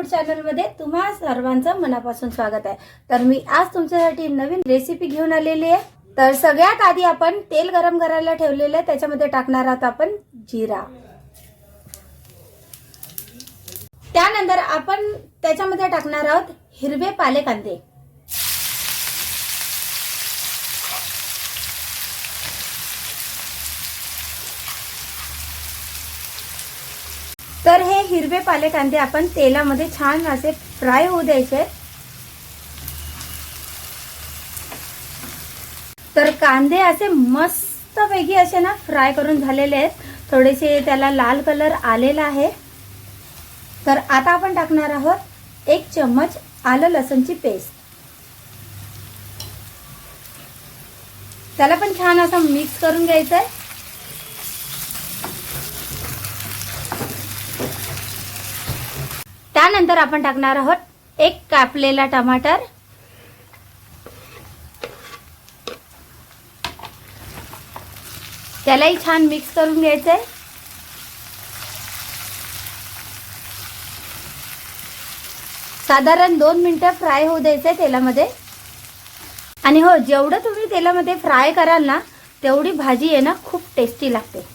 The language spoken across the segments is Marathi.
फूड चॅनलमध्ये तुम्हा सर्वांचं मनापासून स्वागत आहे। तर मी आज तुमच्यासाठी नवीन रेसिपी घेऊन आलेली आहे। तर सगळ्यात आधी आपण तेल गरम करायला ठेवलेले आहे, त्याच्यामध्ये टाकणार आहोत आपण जिरा। त्यानंतर आपण त्याच्यामध्ये टाकणार आहोत हिरवे पाले कांदे। तर हे हिरवे पाले कांदे आपण तेलामध्ये छान असे फ्राय होऊ द्यायचे। तर कांदे असे मस्तपैकी असे ना फ्राय करून झालेले आहेत, थोडेसे त्याला लाल कलर आलेला आहे। तर आता आपण टाकणार आहोत 1 चम्मच आलं लसूणची पेस्ट। त्याला पण छान असं मिक्स करून घ्यायचं आहे। त्यानंतर आपण टाकणार आहोत 1 कापलेला टमाटर। त्यालाही छान मिक्स करून घ्यायचं आहे। साधारण 2 मिनिटं फ्राय होऊ द्यायचं तेलामध्ये। आणि हो, जेवढं तुम्ही तेलामध्ये फ्राय कराल ना तेवढी भाजी आहे ना खूप टेस्टी लागते।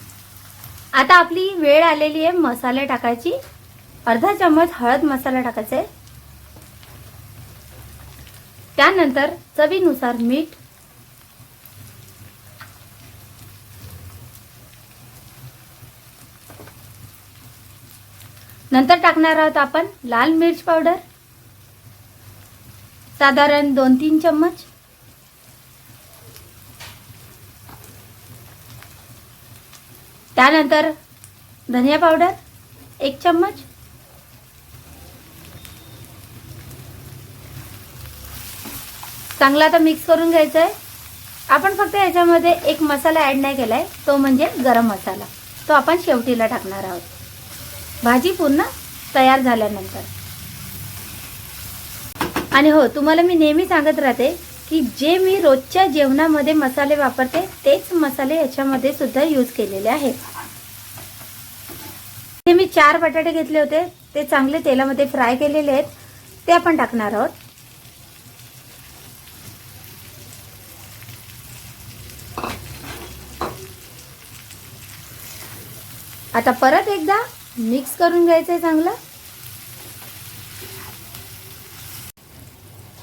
आता आपली वेळ आलेली आहे मसाले टाकायची। अर्धा चम्मच हळद मसाला टाकायचा आहे। त्यानंतर चवीनुसार मीठ, नंतर टाकणार आहोत आपण लाल मिर्च पावडर, साधारण 2-3 चम्मच। त्यानंतर धनिया पावडर 1 चम्मच। चांगला आता मिक्स करून घ्यायचं आहे। आपण फक्त याच्यामध्ये एक मसाला ऍड नाही केलाय, तो म्हणजे गरम मसाला। तो आपण शेवटीला टाकणार आहोत भाजी पूर्ण तयार झाल्यानंतर। आणि हो, तुम्हाला मी नेहमी सांगत राहते की जे मी रोजच्या जेवणामध्ये मसाले वापरते तेच मसाले याच्यामध्ये सुद्धा यूज केलेले आहेत। हे मी 4 बटाटे घेतले होते, ते चांगले तेलामध्ये फ्राय केलेले आहेत, ते आपण टाकणार आहोत। आता परत एकदा मिक्स करून घ्यायचंय चांगलं।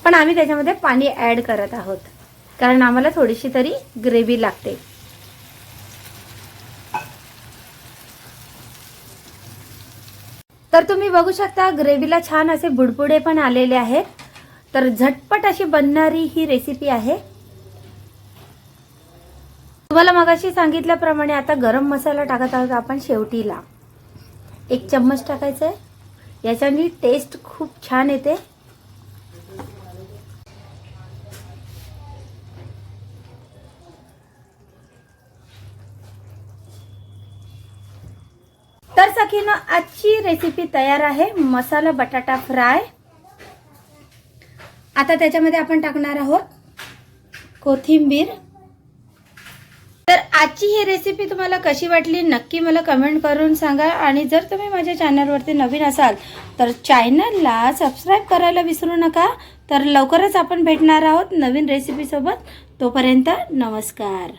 पण आम्ही त्याच्यामध्ये पाणी ऍड करत आहोत, कारण आम्हाला थोडीशी तरी ग्रेव्ही लागते। तर तुम्ही बघू शकता ग्रेव्हीला छान असे बुडबुडे पण आलेले आहेत। तर झटपट अशी बनणारी ही रेसिपी आहे। तुम्हाला मगाशी सांगितल्याप्रमाणे आता गरम मसाला टाकत आहोत आपण शेवटीला। 1 चम्मच टाकायचा आहे, याच्याने टेस्ट खूप छान येते। तर सखींनो, आजची रेसिपी तयार आहे, मसाला बटाटा फ्राय। आता त्याच्यामध्ये आपण टाकणार आहोत कोथिंबीर। तर आजची ही रेसिपी तुम्हाला कशी वाटली नक्की मला कमेंट करून सांगा। आणि जर तुम्ही माझ्या चॅनलवरती नवीन असाल तर चॅनलला सबस्क्राइब करायला विसरू नका। तर लवकरच आपण भेटणार आहोत नवीन रेसिपी सोबत। तोपर्यंत नमस्कार।